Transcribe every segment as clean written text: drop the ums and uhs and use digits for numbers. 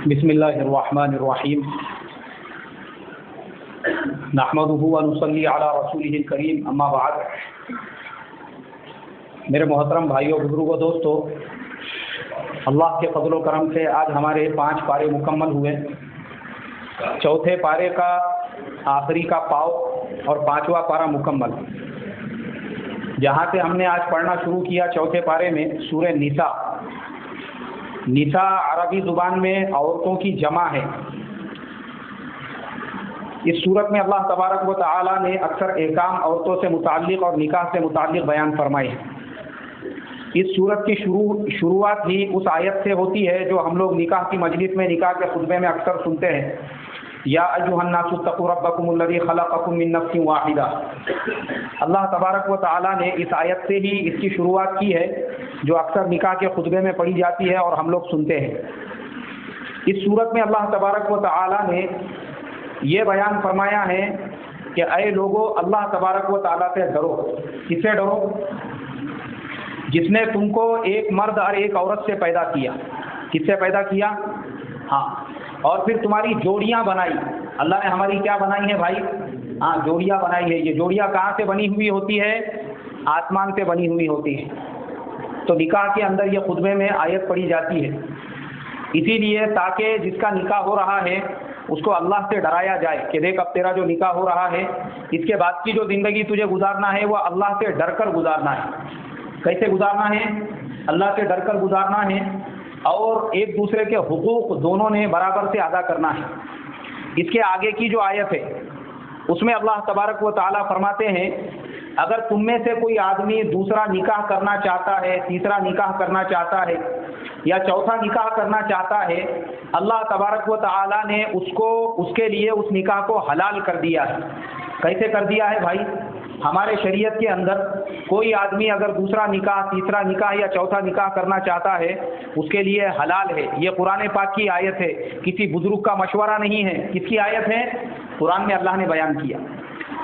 بسم اللہ الرحمن الرحیم نحمدہ ونصلی علی رسولہ الکریم اما بعد۔ میرے محترم بھائیوں، بزرگوں، دوستوں، اللہ کے فضل و کرم سے آج ہمارے 5 پارے مکمل ہوئے۔ چوتھے پارے کا آخری کا پاؤ اور 5واں پارہ مکمل۔ جہاں سے ہم نے آج پڑھنا شروع کیا چوتھے پارے میں سورہ نساء۔ نساء عربی زبان میں عورتوں کی جمع ہے۔ اس صورت میں اللہ تبارک و تعالی نے اکثر احکام عورتوں سے متعلق اور نکاح سے متعلق بیان فرمائے ہیں۔ اس صورت کی شروعات ہی اس آیت سے ہوتی ہے جو ہم لوگ نکاح کی مجلس میں، نکاح کے خطبے میں اکثر سنتے ہیں، یا ایھا الناس اتقوا ربکم الذی خلقکم من نفس واحدہ۔ اللہ تبارک و تعالی نے اس آیت سے ہی اس کی شروعات کی ہے جو اکثر نکاح کے خطبے میں پڑھی جاتی ہے اور ہم لوگ سنتے ہیں۔ اس صورت میں اللہ تبارک و تعالی نے یہ بیان فرمایا ہے کہ اے لوگو، اللہ تبارک و تعالی سے ڈرو۔ کس سے ڈرو؟ جس نے تم کو ایک مرد اور ایک عورت سے پیدا کیا۔ کس سے پیدا کیا؟ ہاں، اور پھر تمہاری جوڑیاں بنائی۔ اللہ نے ہماری کیا بنائی ہے بھائی؟ ہاں، جوڑیاں بنائی ہے۔ یہ جوڑیاں کہاں سے بنی ہوئی ہوتی ہے؟ آسمان سے بنی ہوئی ہوتی ہے۔ تو نکاح کے اندر یہ خطبے میں آیت پڑھی جاتی ہے، اسی لیے تاکہ جس کا نکاح ہو رہا ہے اس کو اللہ سے ڈرایا جائے کہ دیکھ، اب تیرا جو نکاح ہو رہا ہے اس کے بعد کی جو زندگی تجھے گزارنا ہے وہ اللہ سے ڈر کر گزارنا ہے۔ کیسے گزارنا ہے؟ اللہ سے ڈر کر گزارنا ہے، اور ایک دوسرے کے حقوق دونوں نے برابر سے ادا کرنا ہے۔ اس کے آگے کی جو آیت ہے اس میں اللہ تبارک و تعالیٰ فرماتے ہیں، اگر تم میں سے کوئی آدمی دوسرا نکاح کرنا چاہتا ہے، تیسرا نکاح کرنا چاہتا ہے یا چوتھا نکاح کرنا چاہتا ہے، اللہ تبارک و تعالیٰ نے اس کے لیے اس نکاح کو حلال کر دیا ہے۔ کیسے کر دیا ہے بھائی؟ ہمارے شریعت کے اندر کوئی آدمی اگر دوسرا نکاح، تیسرا نکاح یا چوتھا نکاح کرنا چاہتا ہے اس کے لیے حلال ہے۔ یہ قرآن پاک کی آیت ہے، کسی بزرگ کا مشورہ نہیں ہے۔ کس کی آیت ہے؟ قرآن میں اللہ نے بیان کیا۔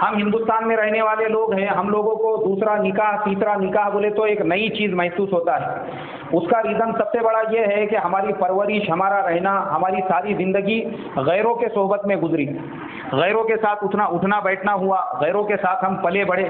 ہم ہندوستان میں رہنے والے لوگ ہیں، ہم لوگوں کو دوسرا نکاح، تیسرا نکاح بولے تو ایک نئی چیز محسوس ہوتا ہے۔ اس کا ریزن سب سے بڑا یہ ہے کہ ہماری پرورش، ہمارا رہنا، ہماری ساری زندگی غیروں کے صحبت میں گزری، غیروں کے ساتھ اٹھنا بیٹھنا ہوا، غیروں کے ساتھ ہم پلے بڑھے۔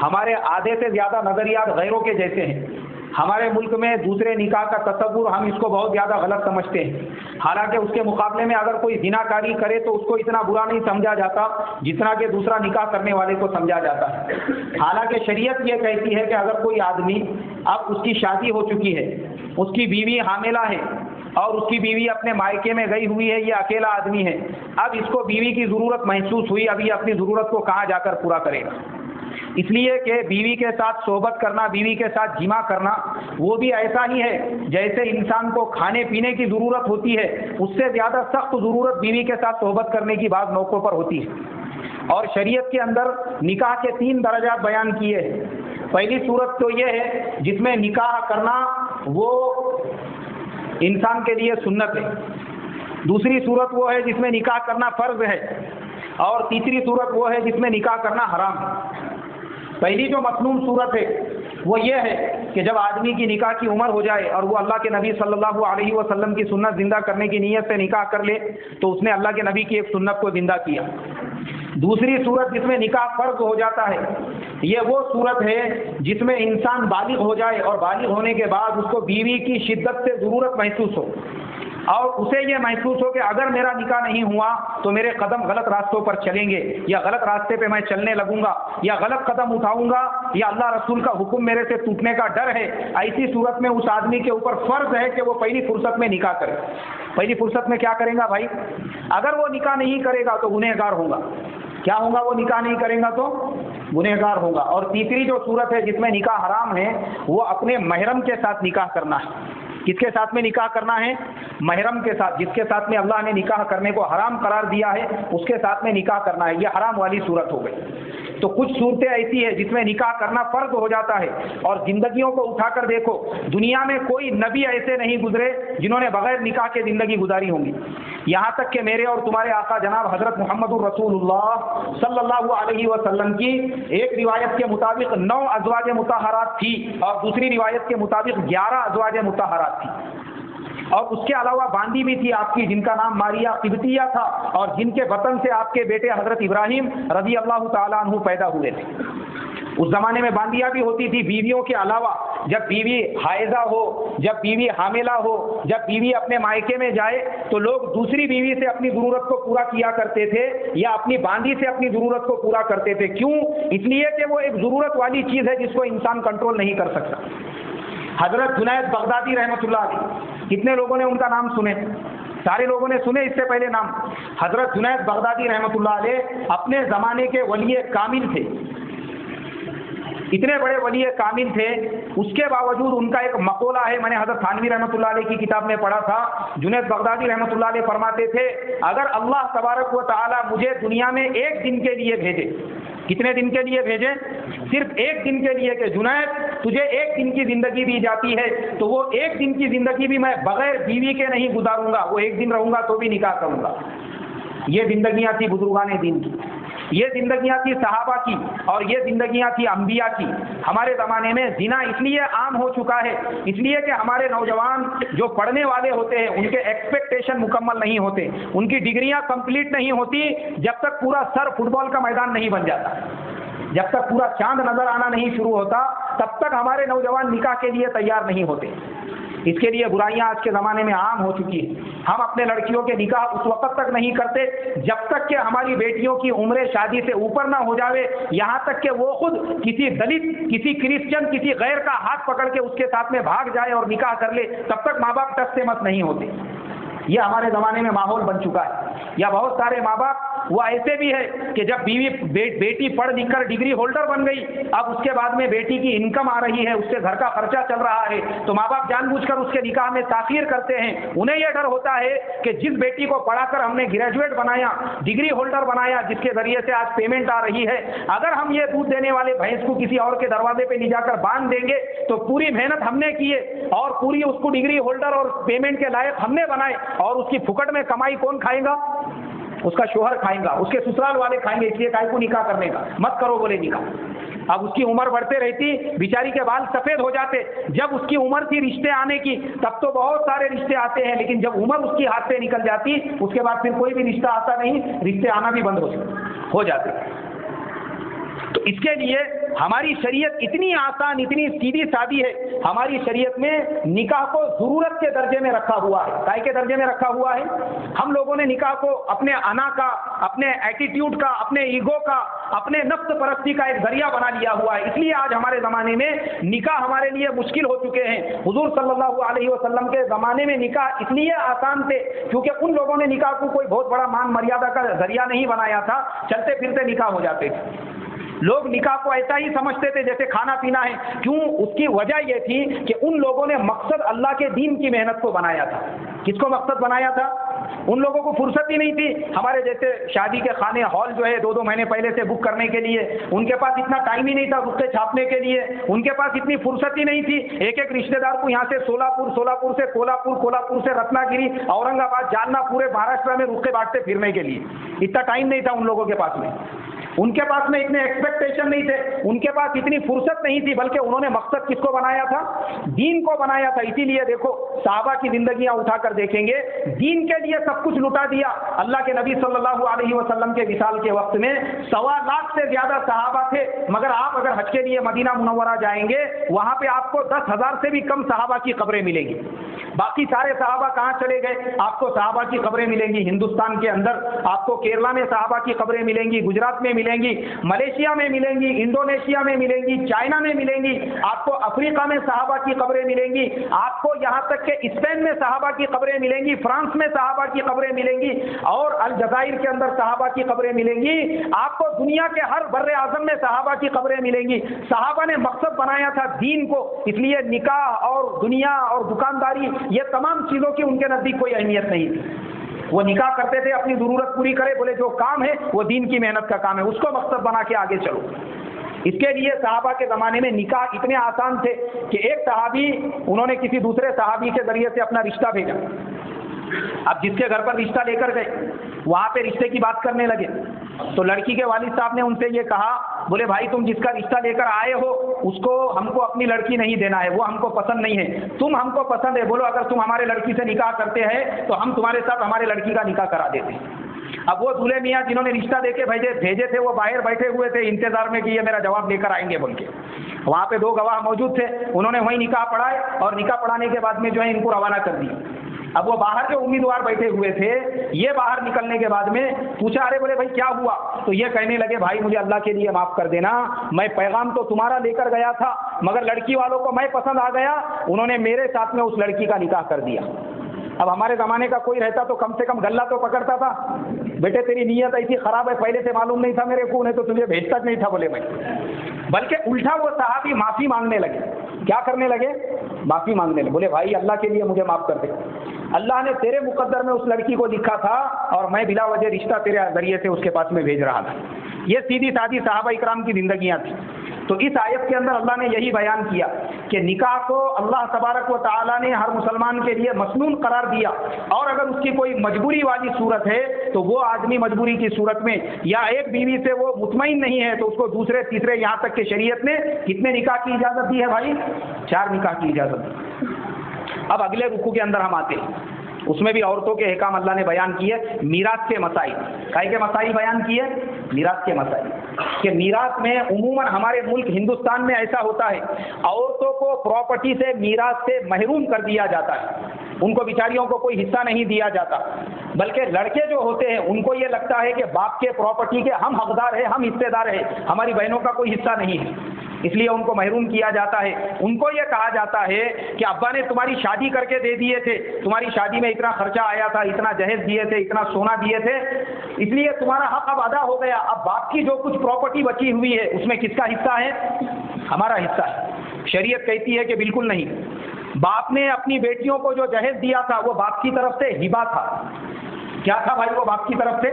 ہمارے آدھے سے زیادہ نظریات غیروں کے جیسے ہیں۔ ہمارے ملک میں دوسرے نکاح کا تصور ہم اس کو بہت زیادہ غلط سمجھتے ہیں، حالانکہ اس کے مقابلے میں اگر کوئی زنا کاری کرے تو اس کو اتنا برا نہیں سمجھا جاتا جتنا کہ دوسرا نکاح کرنے والے کو سمجھا جاتا ہے۔ حالانکہ شریعت یہ کہتی ہے کہ اگر کوئی آدمی، اب اس کی شادی ہو چکی ہے، اس کی بیوی حاملہ ہے اور اس کی بیوی اپنے مائکے میں گئی ہوئی ہے، یہ اکیلا آدمی ہے، اب اس کو بیوی کی ضرورت محسوس ہوئی، اب یہ اپنی ضرورت کو کہاں جا کر پورا کرے گا؟ اس لیے کہ بیوی کے ساتھ صحبت کرنا، بیوی کے ساتھ جمع کرنا، وہ بھی ایسا ہی ہے جیسے انسان کو کھانے پینے کی ضرورت ہوتی ہے، اس سے زیادہ سخت ضرورت بیوی کے ساتھ صحبت کرنے کی بعض موقعوں پر ہوتی ہے۔ اور شریعت کے اندر نکاح کے 3 درجات بیان کیے ہیں۔ پہلی صورت تو یہ ہے جس میں نکاح کرنا وہ انسان کے لیے سنت ہے، دوسری صورت وہ ہے جس میں نکاح کرنا فرض ہے، اور تیسری صورت وہ ہے جس میں نکاح کرنا حرام ہے۔ پہلی جو مطلوب صورت ہے وہ یہ ہے کہ جب آدمی کی نکاح کی عمر ہو جائے اور وہ اللہ کے نبی صلی اللہ علیہ وسلم کی سنت زندہ کرنے کی نیت سے نکاح کر لے تو اس نے اللہ کے نبی کی ایک سنت کو زندہ کیا۔ دوسری صورت جس میں نکاح فرض ہو جاتا ہے، یہ وہ صورت ہے جس میں انسان بالغ ہو جائے اور بالغ ہونے کے بعد اس کو بیوی کی شدت سے ضرورت محسوس ہو، اور اسے یہ محسوس ہو کہ اگر میرا نکاح نہیں ہوا تو میرے قدم غلط راستوں پر چلیں گے، یا غلط راستے پہ میں چلنے لگوں گا، یا غلط قدم اٹھاؤں گا، یا اللہ رسول کا حکم میرے سے ٹوٹنے کا ڈر ہے۔ ایسی صورت میں اس آدمی کے اوپر فرض ہے کہ وہ پہلی فرصت میں نکاح کرے۔ پہلی فرصت میں کیا کرے گا بھائی؟ اگر وہ نکاح نہیں کرے گا تو گنہگار ہوگا۔ کیا ہوگا؟ وہ نکاح نہیں کرے گا تو گنہگار ہوگا۔ اور تیسری جو صورت ہے جس میں نکاح حرام ہے وہ اپنے محرم کے ساتھ نکاح کرنا ہے۔ کس کے ساتھ میں نکاح کرنا ہے؟ محرم کے ساتھ، جس کے ساتھ میں اللہ نے نکاح کرنے کو حرام قرار دیا ہے اس کے ساتھ میں نکاح کرنا ہے۔ یہ حرام والی صورت ہو گئی۔ تو کچھ صورتیں ایسی ہے جس میں نکاح کرنا فرض ہو جاتا ہے، اور زندگیوں کو اٹھا کر دیکھو، دنیا میں کوئی نبی ایسے نہیں گزرے جنہوں نے بغیر نکاح کے زندگی گزاری ہوں گی، یہاں تک کہ میرے اور تمہارے آقا جناب حضرت محمد الرسول اللہ صلی اللہ علیہ وسلم کی ایک روایت کے مطابق 9 ازواج مطہرات تھی اور دوسری روایت کے مطابق 11 ازواج مطہرات تھی۔ اور اس کے علاوہ باندی بھی تھی آپ کی جن کا نام ماریا قبطیہ تھا اور جن کے وطن سے آپ کے بیٹے حضرت ابراہیم رضی اللہ تعالیٰ عنہ پیدا ہوئے تھے۔ اس زمانے میں باندیاں بھی ہوتی تھی بیویوں کے علاوہ۔ جب بیوی حائضہ ہو، جب بیوی حاملہ ہو، جب بیوی اپنے مائکے میں جائے تو لوگ دوسری بیوی سے اپنی ضرورت کو پورا کیا کرتے تھے یا اپنی باندی سے اپنی ضرورت کو پورا کرتے تھے۔ کیوں؟ اس لیے کہ وہ ایک ضرورت والی چیز ہے جس کو انسان کنٹرول نہیں کر سکتا۔ حضرت جنید بغدادی رحمۃ اللہ علیہ، کتنے لوگوں نے ان کا نام سنے؟ سارے لوگوں نے سنے اس سے پہلے نام۔ حضرت جنید بغدادی رحمۃ اللہ علیہ اپنے زمانے کے ولی کامل تھے، اتنے بڑے ولی کامل تھے، اس کے باوجود ان کا ایک مقولہ ہے، میں نے حضرت تھانوی رحمۃ اللہ علیہ کی کتاب میں پڑھا تھا۔ جنید بغدادی رحمۃ اللہ علیہ فرماتے تھے اگر اللہ تبارک و تعالی مجھے دنیا میں ایک دن کے لیے بھیجے، کتنے دن کے لیے بھیجے؟ صرف ایک دن کے لیے، کہ جنید تجھے ایک دن کی زندگی دی جاتی ہے تو وہ ایک دن کی زندگی بھی میں بغیر بیوی کے نہیں گزاروں گا، وہ ایک دن رہوں گا تو بھی نکاح کروں گا۔ یہ زندگیاں تھی بزرگان دین کی، یہ زندگیاں تھی صحابہ کی، اور یہ زندگیاں تھی انبیاء کی۔ ہمارے زمانے میں زنا اس لیے عام ہو چکا ہے، اس لیے کہ ہمارے نوجوان جو پڑھنے والے ہوتے ہیں ان کے ایکسپیکٹیشن مکمل نہیں ہوتے، ان کی ڈگریاں کمپلیٹ نہیں ہوتی جب تک پورا سر فٹ بال کا میدان نہیں بن جاتا، جب تک پورا چاند نظر آنا نہیں شروع ہوتا تب تک ہمارے نوجوان نکاح کے لیے تیار نہیں ہوتے۔ اس کے لیے برائیاں آج کے زمانے میں عام ہو چکی ہیں۔ ہم اپنے لڑکیوں کے نکاح اس وقت تک نہیں کرتے جب تک کہ ہماری بیٹیوں کی عمر شادی سے اوپر نہ ہو جاوے، یہاں تک کہ وہ خود کسی دلت، کسی کرسچن، کسی غیر کا ہاتھ پکڑ کے اس کے ساتھ میں بھاگ جائے اور نکاح کر لے، تب تک ماں باپ ٹس سے مت نہیں ہوتے۔ یہ ہمارے زمانے میں ماحول بن چکا ہے۔ یا بہت سارے ماں باپ وہ ایسے بھی ہے کہ جب بیٹی پڑھ لکھ کر ڈگری ہولڈر بن گئی، اب اس کے بعد میں بیٹی کی انکم آ رہی ہے، اس سے گھر کا خرچہ چل رہا ہے، تو ماں باپ جان بوجھ کر اس کے نکاح میں تاخیر کرتے ہیں۔ انہیں یہ ڈر ہوتا ہے کہ جس بیٹی کو پڑھا کر ہم نے گریجویٹ بنایا، ڈگری ہولڈر بنایا، جس کے ذریعے سے آج پیمنٹ آ رہی ہے، اگر ہم یہ دودھ دینے والے بھینس کو کسی اور کے دروازے پہ لے جا کر باندھ دیں گے تو پوری محنت ہم نے کی ہے اور پوری اس کو ڈگری ہولڈر اور پیمنٹ کے لائق ہم نے بنائے، اور اس کی پھکٹ میں کمائی کون کھائے گا؟ اس کا شوہر کھائیں گا، اس کے سسرال والے کھائیں گے۔ اس لیے کائی کو نکاح کرنے کا مت کرو بولے نکاح۔ اب اس کی عمر بڑھتے رہتی، بیچاری کے بال سفید ہو جاتے۔ جب اس کی عمر تھی رشتے آنے کی تب تو بہت سارے رشتے آتے ہیں، لیکن جب عمر اس کی ہاتھ سے نکل جاتی اس کے بعد پھر کوئی بھی رشتہ آتا نہیں، رشتے آنا بھی بند ہو جاتے۔ تو اس کے لیے ہماری شریعت اتنی آسان، اتنی سیدھی سادی ہے۔ ہماری شریعت میں نکاح کو ضرورت کے درجے میں رکھا ہوا ہے۔ کائے کے درجے میں رکھا ہوا ہے؟ ہم لوگوں نے نکاح کو اپنے انا کا، اپنے ایٹیٹیوڈ کا، اپنے ایگو کا، اپنے نفس پرستی کا ایک ذریعہ بنا لیا ہوا ہے۔ اس لیے آج ہمارے زمانے میں نکاح ہمارے لیے مشکل ہو چکے ہیں۔ حضور صلی اللہ علیہ وسلم کے زمانے میں نکاح اس لیے آسان تھے کیونکہ ان لوگوں نے نکاح کو کوئی بہت بڑا مان مریادہ کا ذریعہ نہیں بنایا تھا، چلتے پھرتے نکاح ہو جاتے تھے۔ لوگ نکاح کو ایسا ہی سمجھتے تھے جیسے کھانا پینا ہے۔ کیوں؟ اس کی وجہ یہ تھی کہ ان لوگوں نے مقصد اللہ کے دین کی محنت کو بنایا تھا۔ کس کو مقصد بنایا تھا؟ ان لوگوں کو فرصت ہی نہیں تھی۔ ہمارے جیسے شادی کے خانے ہال جو ہے 2 مہینے پہلے سے بک کرنے کے لیے، ان کے پاس اتنا ٹائم ہی نہیں تھا رخے چھاپنے کے لیے، ان کے پاس اتنی فرصت ہی نہیں تھی۔ ایک ایک رشتہ دار کو یہاں سے سولاپور سے کولہاپور سے رتنا گیری، اورنگ آباد، جالنا، پورے مہاراشٹر میں رخے بانٹتے پھرنے کے لیے اتنا ٹائم نہیں تھا ان لوگوں کے پاس میں۔ ان کے پاس میں اتنے ایکسپیکٹیشن نہیں تھے، ان کے پاس اتنی فرصت نہیں تھی، بلکہ انہوں نے مقصد کس کو بنایا تھا؟ دین کو بنایا تھا۔ اسی لیے دیکھو صحابہ کی زندگیاں اٹھا کر دیکھیں گے، دین کے لیے سب کچھ لٹا دیا۔ اللہ کے نبی صلی اللہ علیہ وسلم کے وصال کے وقت میں 1.25 لاکھ سے زیادہ صحابہ تھے، مگر آپ اگر حج کے لیے مدینہ منورہ جائیں گے وہاں پہ آپ کو 10,000 سے بھی کم صحابہ کی قبریں ملیں گی۔ باقی سارے صحابہ کہاں چلے گئے؟ آپ کو صحابہ کی قبریں ملیں گی ہندوستان کے اندر، آپ کو کیرلا میں صحابہ کی قبریں ملیں گی، گجرات میں ملیں گی، ملیشیا میں ملیں گی، انڈونیشیا میں ملیں گی، چائنا میں ملیں گی، آپ کو افریقہ میں صحابہ کی قبریں ملیں گی، آپ کو یہاں تک کہ اسپین میں صحابہ کی قبریں ملیں گی، فرانس میں صحابہ کی قبریں ملیں گی، اور الجزائر کے اندر صحابہ کی قبریں ملیں گی۔ آپ کو دنیا کے ہر بر اعظم میں صحابہ کی قبریں ملیں گی۔ صحابہ نے مقصد بنایا تھا دین کو، اس لیے نکاح اور دنیا اور دکانداری یہ تمام چیزوں کی ان کے نزدیک کوئی اہمیت نہیں تھی۔ وہ نکاح کرتے تھے اپنی ضرورت پوری کرے، بولے جو کام ہے وہ دین کی محنت کا کام ہے، اس کو مقصد بنا کے آگے چلو۔ اس کے لیے صحابہ کے زمانے میں نکاح اتنے آسان تھے کہ ایک صحابی، انہوں نے کسی دوسرے صحابی کے ذریعے سے اپنا رشتہ بھیجا۔ اب جس کے گھر پر رشتہ لے کر گئے وہاں پہ رشتے کی بات کرنے لگے تو لڑکی کے والد صاحب نے ان سے یہ کہا بولے بھائی تم جس کا رشتہ لے کر آئے ہو اس کو ہم کو اپنی لڑکی نہیں دینا ہے، وہ ہم کو پسند نہیں ہے، تم ہم کو پسند ہے، بولو اگر تم ہمارے لڑکی سے نکاح کرتے ہیں تو ہم تمہارے ساتھ ہمارے لڑکی کا نکاح کرا دیتے ہیں۔ اب وہ دولہے میاں جنہوں نے رشتہ دے کے بھیجے تھے وہ باہر بیٹھے ہوئے تھے انتظار میں کہ یہ میرا جواب لے کر آئیں گے بول کے، وہاں پہ 2 گواہ موجود تھے، انہوں نے وہیں نکاح پڑھائے اور نکاح پڑھانے کے بعد میں جو ہے ان کو روانہ کر دیا۔ اب وہ باہر کے امیدوار بیٹھے ہوئے تھے، یہ باہر نکلنے کے بعد میں پوچھا ارے بولے بھائی کیا ہوا؟ تو یہ کہنے لگے بھائی مجھے اللہ کے لیے معاف کر دینا، میں پیغام تو تمہارا لے کر گیا تھا مگر لڑکی والوں کو میں پسند آ گیا، انہوں نے میرے ساتھ میں اس لڑکی کا نکاح کر دیا۔ اب ہمارے زمانے کا کوئی رہتا تو کم سے کم گلہ تو پکڑتا تھا، بیٹے تیری نیت ایسی خراب ہے، پہلے سے معلوم نہیں تھا میرے کو، نہیں تو تجھے بھیجتا نہیں تھا بولے میں۔ بلکہ الٹا وہ صحابی معافی مانگنے لگے، کیا کرنے لگے؟ معافی مانگنے لگے، بولے بھائی اللہ کے لیے مجھے معاف کر دے، اللہ نے تیرے مقدر میں اس لڑکی کو لکھا تھا اور میں بلا وجہ رشتہ تیرے ذریعے سے اس کے پاس میں بھیج رہا تھا۔ یہ سیدھی سادھی صحابہ اکرام کی زندگیاں تھیں۔ تو اس آیت کے اندر اللہ نے یہی بیان کیا کہ نکاح کو اللہ تبارک و تعالیٰ نے ہر مسلمان کے لیے مسنون قرار دیا، اور اگر اس کی کوئی مجبوری والی صورت ہے تو وہ آدمی مجبوری کی صورت میں یا ایک بیوی سے وہ مطمئن نہیں ہے تو اس کو دوسرے تیسرے یہاں تک کہ شریعت نے کتنے نکاح کی اجازت دی ہے بھائی؟ 4 نکاح کی اجازت دی۔ اب اگلے رکوع کے اندر ہم آتے ہیں، اس میں بھی عورتوں کے احکام اللہ نے بیان کیے، میراث کے مسائل، کائے کے مسائل بیان کیے؟ میراث کے مسائل، کہ میراث میں عموماً ہمارے ملک ہندوستان میں ایسا ہوتا ہے عورتوں کو پراپرٹی سے میراث سے محروم کر دیا جاتا ہے، ان کو بیچاریوں کو کوئی حصہ نہیں دیا جاتا، بلکہ لڑکے جو ہوتے ہیں ان کو یہ لگتا ہے کہ باپ کے پراپرٹی کے ہم حقدار ہیں، ہم حصے دار ہیں، ہماری بہنوں کا کوئی حصہ نہیں ہے، اس لیے ان کو محروم کیا جاتا ہے۔ ان کو یہ کہا جاتا ہے کہ ابا نے تمہاری شادی کر کے دے دیے تھے، تمہاری شادی میں اتنا خرچہ آیا تھا، اتنا جہیز دیے تھے، اتنا سونا دیے تھے، اس لیے تمہارا حق اب ادا ہو گیا، اب باپ کی جو کچھ پراپرٹی بچی ہوئی ہے اس میں کس کا حصہ ہے؟ ہمارا حصہ ہے۔ شریعت کہتی ہے کہ بالکل نہیں، باپ نے اپنی بیٹیوں کو جو جہیز دیا تھا وہ باپ کی طرف سے ہبہ تھا۔ کیا تھا بھائی؟ وہ باپ کی طرف سے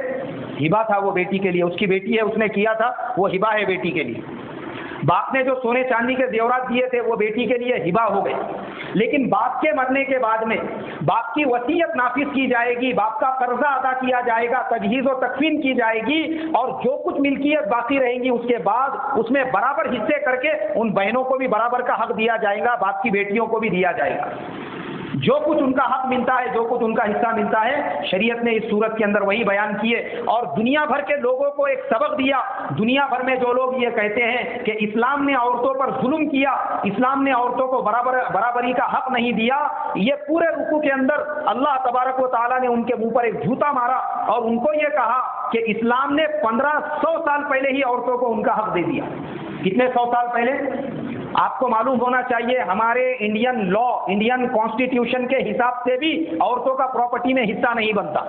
ہبہ تھا، وہ بیٹی کے لیے، اس کی بیٹی ہے، اس نے کیا تھا، وہ ہبہ ہے بیٹی کے لیے۔ باپ نے جو سونے چاندی کے زیورات دیے تھے وہ بیٹی کے لیے ہبہ ہو گئے، لیکن باپ کے مرنے کے بعد میں باپ کی وصیت نافذ کی جائے گی، باپ کا قرضہ ادا کیا جائے گا، تجہیز و تکفین کی جائے گی، اور جو کچھ ملکیت باقی رہیں گی اس کے بعد اس میں برابر حصے کر کے ان بہنوں کو بھی برابر کا حق دیا جائے گا، باپ کی بیٹیوں کو بھی دیا جائے گا، جو کچھ ان کا حق ملتا ہے، جو کچھ ان کا حصہ ملتا ہے۔ شریعت نے اس صورت کے اندر وہی بیان کیے اور دنیا بھر کے لوگوں کو ایک سبق دیا۔ دنیا بھر میں جو لوگ یہ کہتے ہیں کہ اسلام نے عورتوں پر ظلم کیا، اسلام نے عورتوں کو برابری کا حق نہیں دیا، یہ پورے رکوع کے اندر اللہ تبارک و تعالیٰ نے ان کے منہ پر ایک جھوٹا مارا اور ان کو یہ کہا کہ اسلام نے 1500 سال پہلے ہی عورتوں کو ان کا حق دے دیا۔ کتنے 100 سال پہلے؟ آپ کو معلوم ہونا چاہیے ہمارے انڈین لا، انڈین کانسٹیٹیوشن کے حساب سے بھی عورتوں کا پراپرٹی میں حصہ نہیں بنتا۔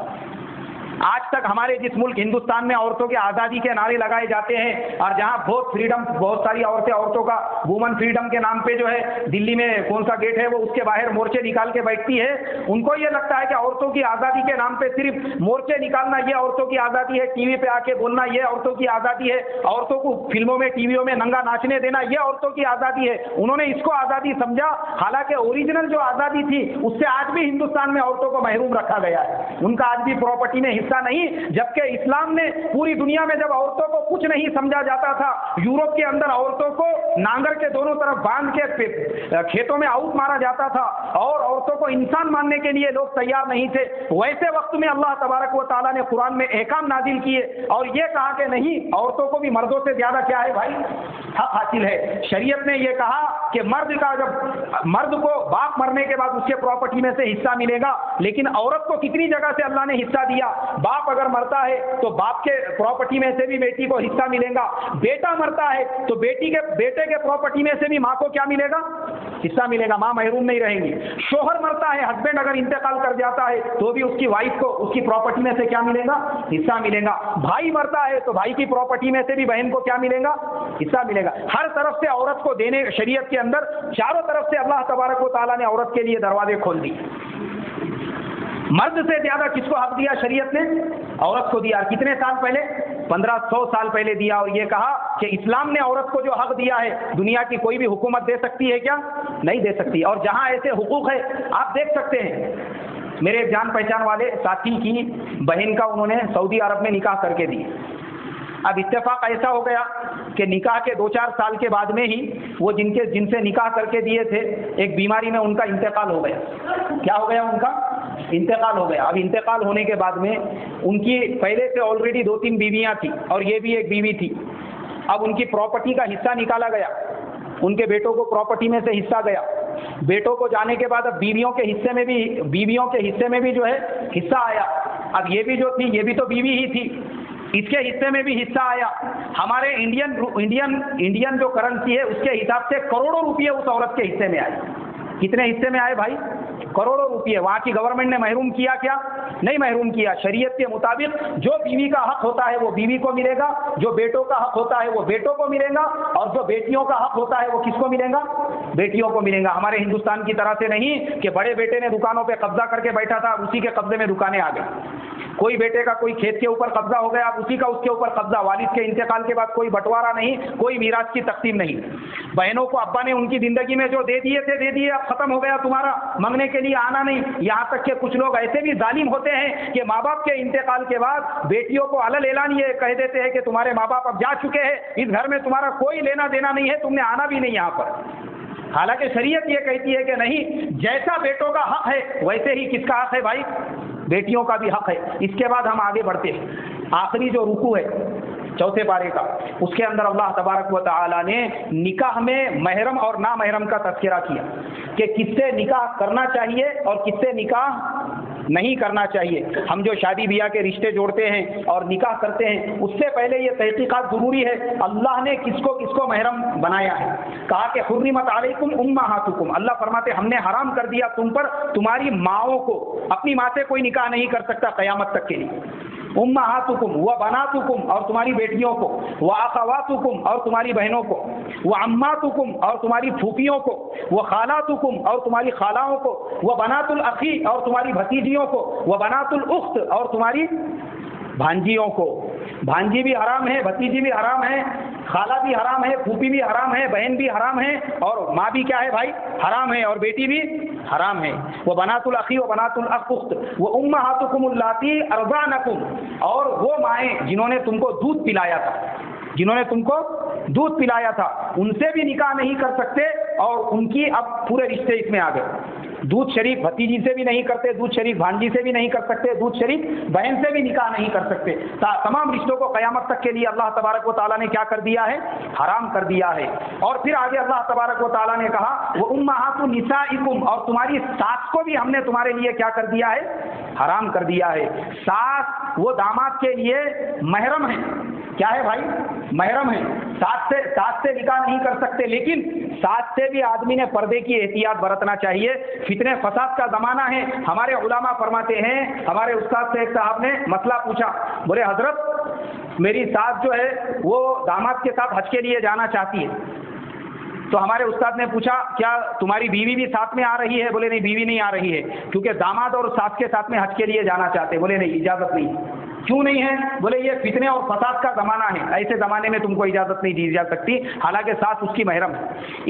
آج تک ہمارے جس ملک ہندوستان میں عورتوں کے آزادی کے نعرے لگائے جاتے ہیں اور جہاں بہت فریڈم، بہت ساری عورتوں کا وومن فریڈم کے نام پہ جو ہے دلی میں کون سا گیٹ ہے وہ اس کے باہر مورچے نکال کے بیٹھتی ہے، ان کو یہ لگتا ہے کہ عورتوں کی آزادی کے نام پہ صرف مورچے نکالنا یہ عورتوں کی آزادی ہے، ٹی وی پہ آ کے بولنا یہ عورتوں کی آزادی ہے، عورتوں کو فلموں میں ٹی ویوں میں ننگا ناچنے دینا یہ عورتوں کی آزادی ہے۔ انہوں نے اس کو آزادی سمجھا، حالانکہ اوریجنل جو آزادی تھی اس سے آج بھی ہندوستان میں عورتوں کو محروم رکھا گیا ہے، ان کا آج بھی پراپرٹی میں نہیں، جبکہ اسلام نے پوری دنیا میں جب عورتوں کو کچھ نہیں سمجھا جاتا تھا، یورپ کے اندر عورتوں کو نانگر کے دونوں طرف باندھ کے کھیتوں میں آؤٹ مارا جاتا تھا اور عورتوں کو انسان ماننے کے لیے لوگ تیار نہیں تھے، ویسے وقت میں اللہ تبارک و تعالیٰ نے قرآن میں احکام نازل کیے اور یہ کہا کہ نہیں، عورتوں کو بھی مردوں سے زیادہ کیا ہے بھائی؟ حق حاصل ہے۔ شریعت نے یہ کہا کہ مرد کو باپ مرنے کے بعد اس کے پراپرٹی میں سے حصہ ملے گا، لیکن عورت کو کتنی جگہ سے اللہ نے حصہ دیا؟ باپ اگر مرتا ہے تو باپ کے پراپرٹی میں سے بھی بیٹی کو حصہ ملے گا، بیٹا مرتا ہے تو بیٹے کے پراپرٹی میں سے بھی ماں کو کیا ملے گا؟ حصہ ملے گا، ماں محروم نہیں رہیں گی۔ شوہر مرتا ہے، ہسبینڈ اگر انتقال کر جاتا ہے تو بھی اس کی وائف کو اس کی پراپرٹی میں سے کیا ملے گا؟ حصہ ملے گا۔ بھائی مرتا ہے تو بھائی کی پراپرٹی میں سے بھی بہن کو کیا ملے گا؟ حصہ ملے گا۔ ہر طرف سے عورت کو دینے، شریعت کے اندر چاروں طرف سے اللہ تبارک و تعالیٰ نے عورت کے لیے دروازے کھول دیے۔ مرد سے زیادہ کس کو حق دیا شریعت نے؟ عورت کو دیا۔ کتنے سال پہلے؟ 1500 سال پہلے دیا، اور یہ کہا کہ اسلام نے عورت کو جو حق دیا ہے دنیا کی کوئی بھی حکومت دے سکتی ہے کیا؟ نہیں دے سکتی۔ اور جہاں ایسے حقوق ہے آپ دیکھ سکتے ہیں، میرے جان پہچان والے ساتھی کی بہن کا انہوں نے سعودی عرب میں نکاح کر کے دی۔ اب اتفاق ایسا ہو گیا کہ نکاح کے 2-4 سال کے بعد میں ہی وہ جن سے نکاح کر کے دیے تھے ایک بیماری میں ان کا انتقال ہو گیا. کیا ہو گیا؟ ان کا انتقال ہو گیا. اب انتقال ہونے کے بعد میں ان کی پہلے سے آلریڈی 2-3 بیویاں تھیں اور یہ بھی ایک بیوی تھی. اب ان کی پراپرٹی کا حصہ نکالا گیا، ان کے بیٹوں کو پراپرٹی میں سے حصہ گیا. بیٹوں کو جانے کے بعد اب بیویوں کے حصے میں بھی جو ہے حصہ آیا. اب یہ بھی جو تھی یہ بھی تو بیوی ہی تھی، اس کے حصے میں بھی حصہ آیا. ہمارے انڈین جو کرنسی ہے اس کے حساب سے کروڑوں روپیے اس عورت کے حصے میں آئے. کتنے حصے میں آئے بھائی؟ کروڑوں روپیے. وہاں کی گورنمنٹ نے محروم کیا کیا؟ نہیں محروم کیا. شریعت کے مطابق جو بیوی کا حق ہوتا ہے وہ بیوی کو ملے گا، جو بیٹوں کا حق ہوتا ہے وہ بیٹوں کو ملے گا، اور جو بیٹیوں کا حق ہوتا ہے وہ کس کو ملے گا؟ بیٹیوں کو ملے گا. ہمارے ہندوستان کی طرح سے نہیں کہ بڑے بیٹے نے دکانوں پہ قبضہ کر کے بیٹھا تھا، اسی کے قبضے میں دکانیں آ گئی. کوئی بیٹے کا کوئی کھیت کے اوپر قبضہ ہو گیا، اسی کا اس کے اوپر قبضہ. والد کے انتقال کے بعد کوئی بٹوارا نہیں، کوئی میراث کی تقسیم نہیں. بہنوں کو ابا نے ان کی زندگی میں جو دے دیے تھے دے دیے، اب ختم ہو گیا تمہارا، منگنے کے لیے آنا نہیں. یہاں تک کہ کچھ لوگ ایسے بھی ظالم ہوتے ہیں کہ ماں باپ کے انتقال کے بعد بیٹیوں کو علل اعلان یہ کہہ دیتے ہیں کہ تمہارے ماں باپ اب جا چکے ہیں، اس گھر میں تمہارا کوئی لینا دینا نہیں ہے، تم نے آنا بھی نہیں یہاں پر. حالانکہ شریعت یہ کہتی ہے کہ نہیں، جیسا بیٹوں کا حق ہے ویسے ہی کس کا حق ہے بھائی؟ بیٹیوں کا بھی حق ہے. اس کے بعد ہم آگے بڑھتے ہیں. آخری جو رکوع ہے 4 پارے کا، اس کے اندر اللہ تبارک و تعالی نے نکاح میں محرم اور نامحرم کا تذکرہ کیا کہ کس سے نکاح کرنا چاہیے اور کس سے نکاح نہیں کرنا چاہیے. ہم جو شادی بیاہ کے رشتے جوڑتے ہیں اور نکاح کرتے ہیں اس سے پہلے یہ تحقیقات ضروری ہے اللہ نے کس کو محرم بنایا ہے. کہا کہ حرمت علیکم امہاتکم، اللہ فرماتے ہم نے حرام کر دیا تم پر تمہاری ماؤں کو. اپنی ماں سے کوئی نکاح نہیں کر سکتا قیامت تک کے لیے. امہاتکم و بناتکم، اور تمہاری بیٹیوں کو، و اخواتکم، اور تمہاری بہنوں کو، و عماتکم، اور تمہاری پھوپھیوں کو، و خالاتکم، اور تمہاری خالاؤں کو، و بنات الاخی، اور تمہاری بھتیجیوں کو، و بنات الاخت، اور تمہاری بھانجیوں کو. بھانجی بھی حرام ہے، بھتیجی بھی حرام ہے، خالہ بھی حرام ہے، پھوپھی بھی حرام ہے، بہن بھی حرام ہے، اور ماں بھی کیا ہے بھائی؟ حرام ہے، اور بیٹی بھی حرام ہے. وہ بنات الاخی و بنات الاخت وہ امہاتکم اللاتی ارضعنکم، اور وہ مائیں جنہوں نے تم کو دودھ پلایا تھا ان سے بھی نکاح نہیں کر سکتے. اور ان کی اب پورے رشتے اس میں آ گئے. دودھ شریف بھتیجی سے بھی نہیں کرتے، دودھ شریف بھانجی سے بھی نہیں کر سکتے، دودھ شریف بہن سے بھی نکاح نہیں کر سکتے. تمام رشتوں کو قیامت تک کے لیے اللہ تبارک و تعالیٰ نے کیا کر دیا ہے؟ حرام کر دیا ہے. اور پھر آگے اللہ تبارک و تعالیٰ نے کہا وہ امہات نسائکم، اور تمہاری ساس کو بھی ہم نے تمہارے لیے کیا کر دیا ہے؟ حرام کر دیا ہے. ساس وہ داماد کے لیے محرم ہے. کیا ہے بھائی؟ محرم ہے. ساس سے نکاح نہیں کر سکتے، لیکن ساس سے بھی آدمی نے پردے کی احتیاط برتنا چاہیے. فتنے فساد کا زمانہ ہے. ہمارے علماء فرماتے ہیں، ہمارے استاد سے ایک صاحب نے مسئلہ پوچھا، بولے حضرت میری ساس جو ہے وہ داماد کے ساتھ حج کے لیے جانا چاہتی ہے. تو ہمارے استاد نے پوچھا کیا تمہاری بیوی بھی ساتھ میں آ رہی ہے؟ بولے نہیں، بیوی نہیں آ رہی ہے، کیونکہ داماد اور ساس کے ساتھ میں حج کے لیے جانا چاہتے. بولے نہیں، اجازت نہیں. کیوں نہیں ہے؟ بولے یہ فتنے اور فساد کا زمانہ ہے، ایسے زمانے میں تم کو اجازت نہیں دی جا سکتی، حالانکہ ساس اس کی محرم ہے.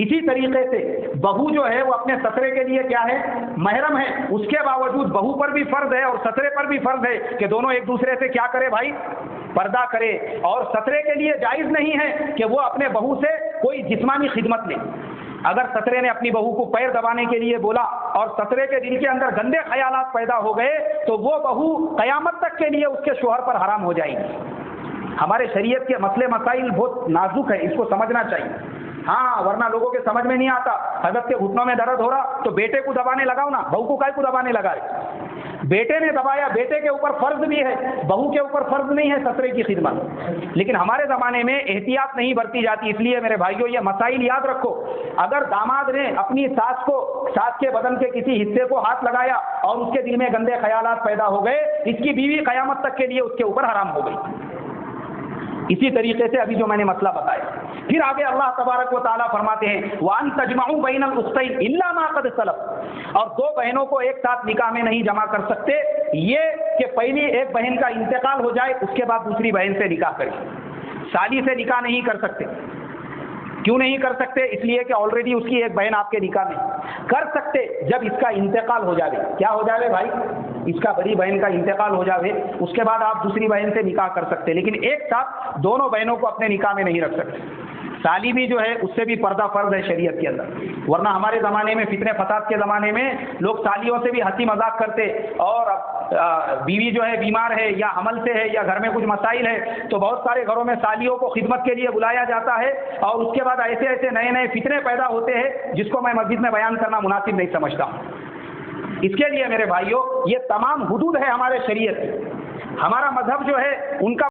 اسی طریقے سے بہو جو ہے وہ اپنے سسرے کے لیے کیا ہے؟ محرم ہے. اس کے باوجود بہو پر بھی فرض ہے اور سسرے پر بھی فرض ہے کہ دونوں ایک دوسرے سے کیا کرے بھائی؟ پردہ کرے. اور سسرے کے لیے جائز نہیں ہے کہ وہ اپنے بہو سے کوئی جسمانی خدمت لے. اگر سسرے نے اپنی بہو کو پیر دبانے کے لیے بولا اور سسرے کے دل کے اندر گندے خیالات پیدا ہو گئے تو وہ بہو قیامت تک کے لیے اس کے شوہر پر حرام ہو جائے گی. ہمارے شریعت کے مسئلے مسائل بہت نازک ہے، اس کو سمجھنا چاہیے. ہاں ورنہ لوگوں کے سمجھ میں نہیں آتا. حضرت کے گھٹنوں میں درد ہو رہا تو بیٹے کو دبانے لگاؤ نا، بہو کو کائے کو دبانے لگائے؟ بیٹے نے دبایا، بیٹے کے اوپر فرض بھی ہے، بہو کے اوپر فرض نہیں ہے سسرے کی خدمت. لیکن ہمارے زمانے میں احتیاط نہیں برتی جاتی. اس لیے میرے بھائیوں یہ مسائل یاد رکھو. اگر داماد نے اپنی ساس کے بدن کے کسی حصے کو ہاتھ لگایا اور اس کے دل میں گندے خیالات پیدا ہو گئے، اس کی بیوی قیامت تک کے لیے اس کے اوپر حرام ہو گئی. اسی طریقے سے ابھی جو میں نے مسئلہ بتایا، پھر آگے اللہ تبارک و تعالیٰ فرماتے ہیں وَأَن تَجْمَعُوا بَيْنَ الْأُخْتَيْنِ إِلَّا مَا قَدْ سَلَفَ، اور 2 بہنوں کو ایک ساتھ نکاح میں نہیں جمع کر سکتے یہ کہ پہلی ایک بہن کا انتقال ہو جائے اس کے بعد دوسری بہن سے نکاح کرے. سالی سے نکاح نہیں کر سکتے. کیوں نہیں کر سکتے؟ اس لیے کہ آلریڈی اس کی ایک بہن آپ کے نکاح میں کر سکتے جب اس کا انتقال ہو جاوے. کیا ہو جاوے بھائی؟ اس کا بڑی بہن کا انتقال ہو جاوے، اس کے بعد آپ دوسری بہن سے نکاح کر سکتے، لیکن ایک ساتھ دونوں بہنوں کو اپنے نکاح میں نہیں رکھ سکتے. سالی بھی جو ہے اس سے بھی پردہ فرض ہے شریعت کے اندر، ورنہ ہمارے زمانے میں فتنے فساد کے زمانے میں لوگ سالیوں سے بھی ہنسی مذاق کرتے، اور بیوی جو ہے بیمار ہے یا حمل سے ہے یا گھر میں کچھ مسائل ہے تو بہت سارے گھروں میں سالیوں کو خدمت کے لیے بلایا جاتا ہے، اور اس کے بعد ایسے ایسے نئے نئے فتنے پیدا ہوتے ہیں جس کو میں مسجد میں بیان کرنا مناسب نہیں سمجھتا ہوں. اس کے لیے میرے بھائیوں یہ تمام حدود ہے ہمارے شریعت کی. ہمارا مذہب جو ہے ان کا